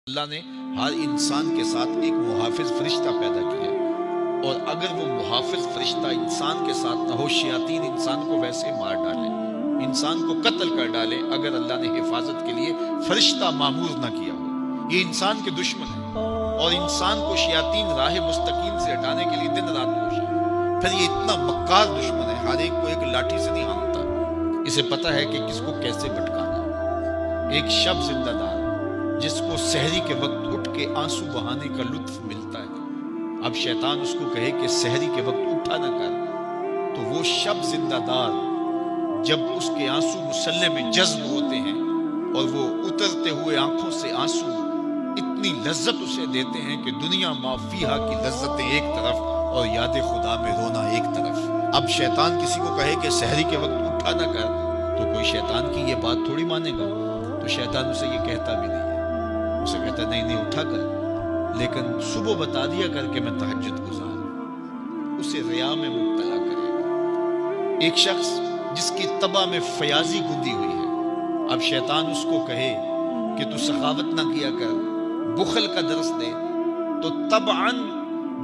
اللہ نے ہر انسان کے ساتھ ایک محافظ فرشتہ پیدا کیا، اور اگر وہ محافظ فرشتہ انسان کے ساتھ نہ ہو، شیاطین انسان کو ویسے مار ڈالیں، انسان کو قتل کر ڈالیں اگر اللہ نے حفاظت کے لیے فرشتہ معمور نہ کیا ہو۔ یہ انسان کے دشمن ہے، اور انسان کو شیاطین راہ مستقیم سے ہٹانے کے لیے دن رات کوشش ہے۔ پھر یہ اتنا مکار دشمن ہے، ہر ایک کو ایک لاٹھی سے نہیں ہانکتا، اسے پتہ ہے کہ کس کو کیسے بھٹکانا ہے۔ ایک شب زندہ دار جس کو سحری کے وقت اٹھ کے آنسو بہانے کا لطف ملتا ہے، اب شیطان اس کو کہے کہ سحری کے وقت اٹھا نہ کر، تو وہ شب زندہ دار جب اس کے آنسو مسلح میں جذب ہوتے ہیں اور وہ اترتے ہوئے آنکھوں سے آنسو اتنی لذت اسے دیتے ہیں کہ دنیا ما فیہا کی لذتیں ایک طرف اور یاد خدا میں رونا ایک طرف۔ اب شیطان کسی کو کہے کہ سحری کے وقت اٹھا نہ کر، تو کوئی شیطان کی یہ بات تھوڑی مانے گا، تو شیطان اسے یہ کہتا بھی نہیں ہے، اسے کہتا نہیں اٹھا کر، لیکن صبح بتا دیا کر کے میں تہجد گزار ہوں، اسے ریا میں مبتلا کرے گا۔ ایک شخص جس کی طبع میں فیاضی گندی ہوئی ہے، اب شیطان اس کو کہے کہ تو سخاوت نہ کیا کر، بخل کا درس دے، تو طبعاً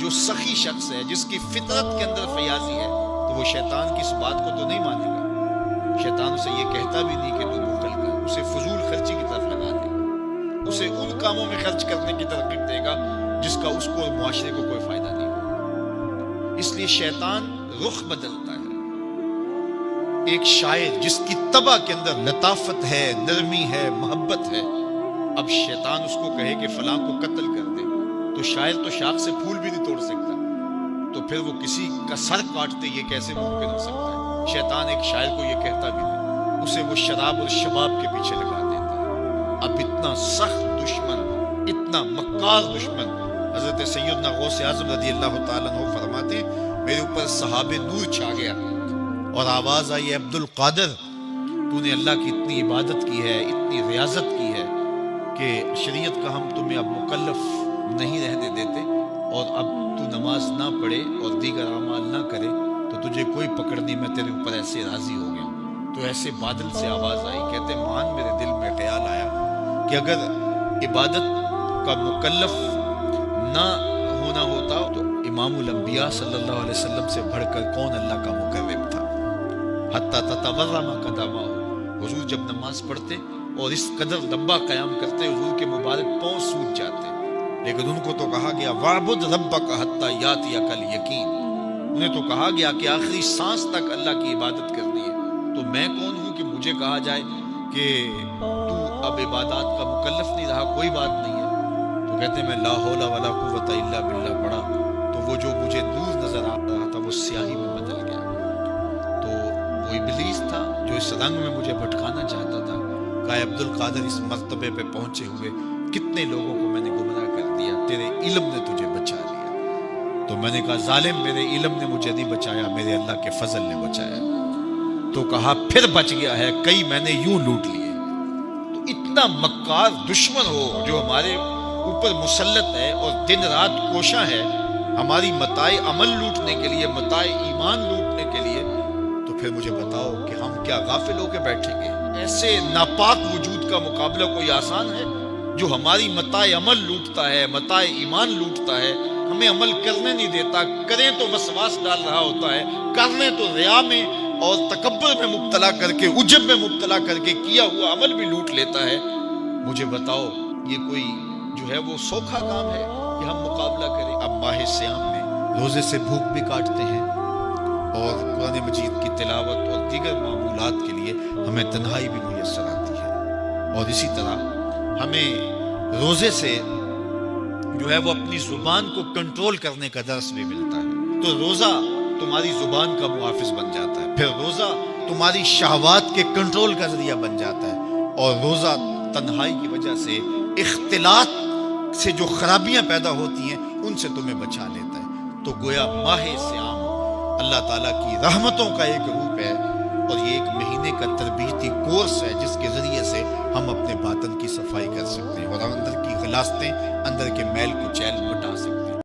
جو سخی شخص ہے، جس کی فطرت کے اندر فیاضی ہے، تو وہ شیطان کی اس بات کو تو نہیں مانے گا۔ شیطان اسے یہ کہتا بھی نہیں کہ تو بخل کر، اسے فضول خرچی کی طرف لگا دے گا، اسے ان کاموں میں خرچ کرنے کی ترغیب دے گا جس کا اس کو اور معاشرے کو کوئی فائدہ نہیں ہوگا۔ اس لیے شیطان رخ بدلتا ہے۔ ایک شاعر جس کی طبع کے اندر لطافت ہے، نرمی ہے، محبت ہے، اب شیطان اس کو کہے کہ فلاں کو قتل کر دے، تو شاعر تو شاخ سے پھول بھی نہیں توڑ سکتا، تو پھر وہ کسی کا سر کاٹتے یہ کیسے ممکن ہو سکتا ہے؟ شیطان ایک شاعر کو یہ کہتا بھی نہیں، اسے وہ شراب اور شباب کے پیچھے لگا دیتا ہے۔ اب اتنا سخت دشمن، اتنا مکار دشمن، حضرت سیدنا غوث اعظم رضی اللہ تعالیٰ عنہ فرماتے ہیں میرے اوپر صحاب نور چھا گیا اور آواز آئی، عبد القادر تو نے اللہ کی اتنی عبادت کی ہے، اتنی ریاضت کی ہے کہ شریعت کا ہم تمہیں اب مکلف نہیں رہنے دیتے، اور اب تو نماز نہ پڑھے اور دیگر اعمال نہ کرے تو تجھے کوئی پکڑ نہیں، میں تیرے اوپر ایسے راضی ہو گیا۔ تو ایسے بادل سے آواز آئی، کہتے مان میرے دل میں خیال آیا کہ اگر عبادت کا مکلف نہ ہونا ہوتا تو امام الانبیاء صلی اللہ علیہ وسلم سے بڑھ کر کون اللہ کا مقرب تھا۔ حتی تتورم قدماہ، حضور جب نماز پڑھتے اور اس قدر لمبا قیام کرتے حضور کے مبارک پاؤں سوج جاتے، لیکن ان کو تو کہا گیا وَاعْبُدْ رَبَّكَ حَتَّى يَأْتِيَكَ الْيَقِينُ، انہیں تو کہا گیا کہ آخری سانس تک اللہ کی عبادت کرنی ہے، تو میں کون ہوں کہ مجھے کہا جائے کہ تو اب عبادات کا مکلف نہیں رہا، کوئی بات نہیں ہے۔ تو کہتے ہیں میں لا حول ولا قوت الا باللہ پڑھا تو وہ جو مجھے نور نظر آ رہا تھا وہ سیاہی میں بدل گیا۔ تو وہ ابلیس تھا جو اس رنگ میں مجھے بھٹکانا چاہتا تھا، کہا عبد القادر اس مرتبے پہ پہنچے ہوئے کتنے لوگوں کو میں نے گمراہ کر دیا، تیرے علم نے تجھے بچا لیا۔ تو میں نے کہا ظالم میرے علم نے مجھے نہیں بچایا، میرے اللہ کے فضل نے بچایا۔ تو کہا پھر بچ گیا ہے، کئی میں نے یوں لوٹ لیے۔ تو اتنا مکار دشمن ہو جو ہمارے اوپر مسلط ہے اور دن رات کوشاں ہے ہماری متاع عمل لوٹنے کے لیے، متاع ایمان لوٹنے کے لیے، تو پھر مجھے بتاؤ کہ ہم کیا غافل ہو کے بیٹھیں گے؟ ایسے ناپاک وجود کا مقابلہ کوئی آسان ہے جو ہماری متاع عمل لوٹتا ہے، متاع ایمان لوٹتا ہے، ہمیں عمل کرنے نہیں دیتا، کریں تو وسواس ڈال رہا ہوتا ہے، کرنے تو ریا میں اور تکبر میں مبتلا کر کے، عجب میں مبتلا کر کے کیا ہوا عمل بھی لوٹ لیتا ہے۔ مجھے بتاؤ یہ کوئی جو ہے وہ سوکھا کام ہے کہ ہم مقابلہ کریں؟ اب ماہ سیام میں روزے سے بھوک بھی کاٹتے ہیں اور قرآن مجید کی تلاوت اور دیگر معمولات کے لیے ہمیں تنہائی بھی میسر آتی ہے، اور اسی طرح ہمیں روزے سے جو ہے وہ اپنی زبان کو کنٹرول کرنے کا درس بھی ملتا ہے۔ تو روزہ تمہاری زبان کا محافظ بن جاتا ہے، پھر روزہ تمہاری شہوات کے کنٹرول کا ذریعہ بن جاتا ہے، اور روزہ تنہائی کی وجہ سے اختلاط سے جو خرابیاں پیدا ہوتی ہیں ان سے تمہیں بچا لیتا ہے۔ تو گویا ماہ سیام اللہ تعالیٰ کی رحمتوں کا ایک روپ ہے، اور یہ ایک مہینے کا تربیتی کورس ہے جس کے ذریعے سے ہم اپنے باطن کی صفائی کر سکتے ہیں اور اندر کی غلاستیں، اندر کے میل کو چیل مٹا سکتے ہیں۔